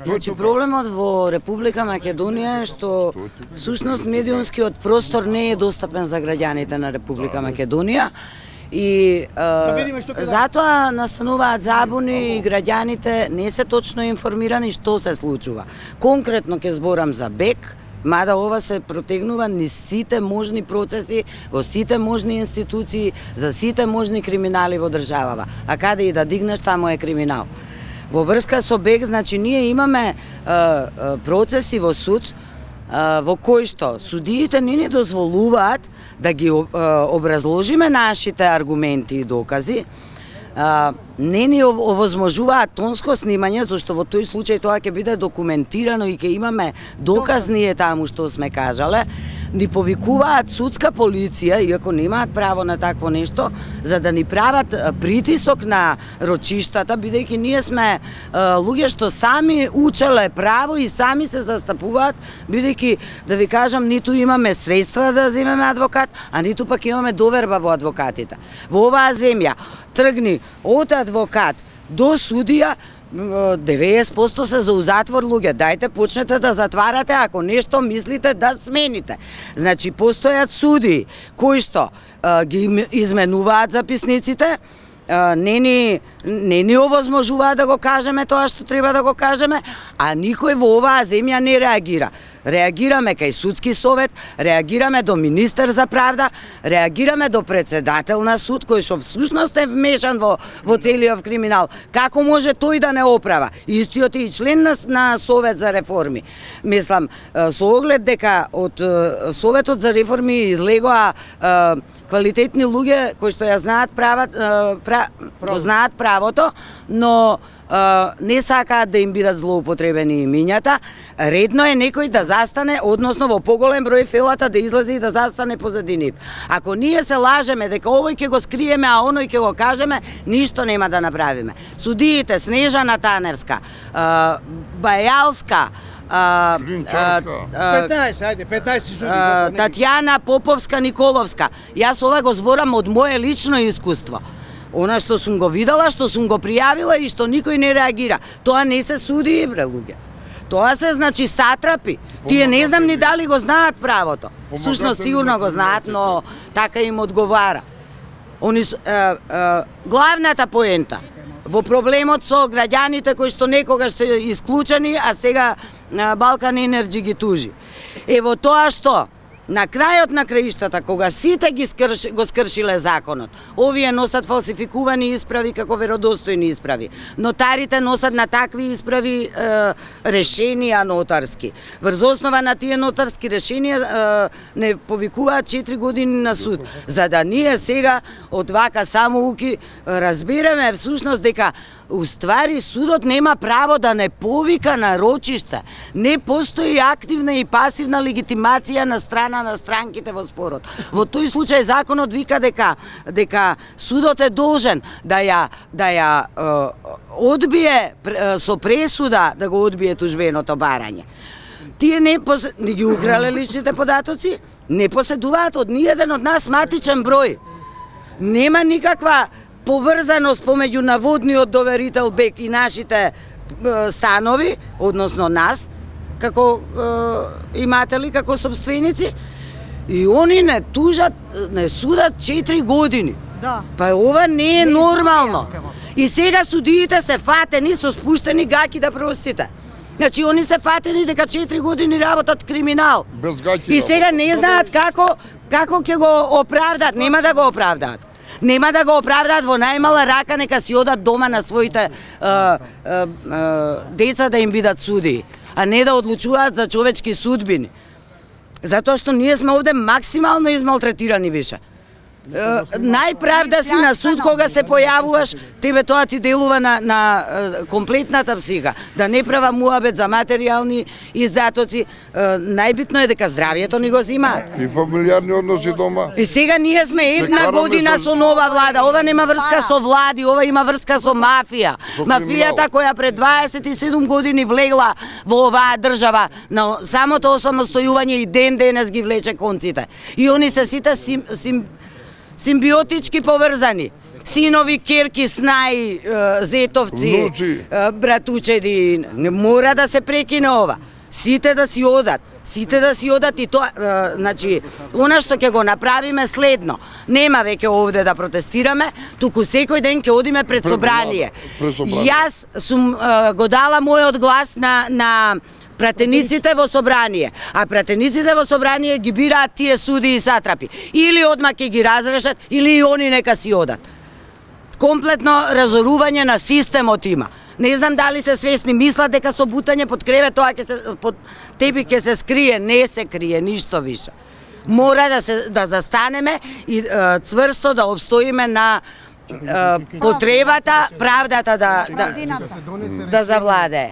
Значи проблемот во Република Македонија е што всушност медиумскиот простор не е достапен за граѓаните на Република Македонија и затоа настануваат забуни и граѓаните не се точно информирани што се случува. Конкретно ќе зборам за БЕК, мада ова се протегнува низ сите можни процеси, во сите можни институции, за сите можни криминали во државава. А каде и да дигнеш, таму е криминал. Во врска со БЕК, значи, ние имаме процеси во суд во кои што судиите не ни дозволуваат да ги образложиме нашите аргументи и докази, не ни овозможуваат тонско снимање, зашто во тој случај тоа ќе биде документирано и ќе имаме доказ ние таму што сме кажале, ни повикуваат судска полиција, иако немаат право на такво нешто, за да ни прават притисок на рочиштата, бидејќи ние сме луѓе што сами учеле право и сами се застапуваат, бидејќи, да ви кажам, ниту имаме средства да земеме адвокат, а ниту пак имаме доверба во адвокатите. Во оваа земја тргни од адвокат до судија, 90% се за затвор луѓе. Дајте почнете да затварате ако нешто мислите да смените. Значи постојат суди кои што ги изменуваат записниците, не ни овозможуваат да го кажеме тоа што треба да го кажеме, а никој во оваа земја не реагира. Реагираме кај судски совет, реагираме до министер за правда, реагираме до председател на суд кој што всушност е вмешан во целиот криминал. Како може тој да не оправа? Истиот е и член на совет за реформи. Мислам, со оглед дека од советот за реформи излегоа квалитетни луѓе кои што ја знаат знаат правото, но не сакаат да им бидат злоупотребени имињата. Редно е некој да застане, односно во поголем број фелата да излезе и да застане позади нив. Ако ние се лажеме дека овој ќе го скриеме, а оној ќе го кажеме, ништо нема да направиме. Судиите Снежана Таневска, Бајалска, 15 суди. Татјана Поповска Николовска. Јас ова го зборам од мое лично искуство. Она што сум го видела, што сум го пријавила и што никој не реагира. Тоа не се суди, бре, луѓе. Тоа се, значи, сатрапи. Тие не знам ни дали го знаат правото. Всушност сигурно го знаат, но така им одговара. Главната поента во проблемот со граѓаните кои што некогаш се исклучени, а сега Балкан Енерджи ги тужи. Е во тоа што на крајот на краиштата, кога сите го скршиле законот, овие носат фалсификувани исправи како веродостојни исправи. Нотарите носат на такви исправи решенија нотарски. Врз основа на тие нотарски решенија не повикуваат 4 години на суд. За да ние сега од вака самоуки разбереме всушност дека уствари судот нема право да не повика на рочиште. Не постои активна и пасивна легитимација на страна на странките во спорот. Во тој случај законот вика дека судот е должен да ја одбие со пресуда да го одбие тужбеното барање. Тие не ги украле личните податоци, не поседуваат од ниеден од нас матичен број. Нема никаква поврзаност помеѓу наводниот доверител БЕК и нашите станови, односно нас, како иматели, како собственици, и они не тужат, не судат 4 години. Да. Па ова не е нормално. И сега судиите се фатени со спуштени гаќи, да простите. Значи, они се фатени дека 4 години работат криминал. И сега не знаат како ќе го оправдаат. Нема да го оправдаат. Нема да го оправдаат, во најмала рака нека си одат дома на своите деца да им бидат суди, а не да одлучуваат за човечки судбини. Затоа што ние сме овде максимално измалтретирани више. Најправда си на суд кога се појавуваш, тебе тоа ти делува на комплетната психа. Да не права муабет за материјални издатоци, најбитно е дека здравието ни го зимаат. И фамилиарни односи дома. И сега ние сме една година со нова влада. Ова нема врска со влади, ова има врска со мафија. Мафијата која пред 27 години влегла во оваа држава, на самото осамостојување и денес ги влече конците. И они се сите симбиотички поврзани. синови, керки, снаи, зетовци, Внуци. братучеди, не мора да се прекине ова. Сите да си одат. Сите да си одат и тоа, значи, она што ќе го направиме следно. Нема веќе овде да протестираме, туку секој ден ќе одиме пред собрание. Пред собрание. Јас сум го дала мојот глас на пратениците во собрание, а пратениците во собрание ги бираат тие суди и сатрапи. Или одма ќе ги разрешат, или и они нека си одат. Комплетно разорување на системот има. Не знам дали се свесни, мислат дека со бутање под кревет тоа ќе се под тепи ќе се скрие, не се крие ништо више. Мора да застанеме и цврсто да обстоиме на потребата, правдата да завладее.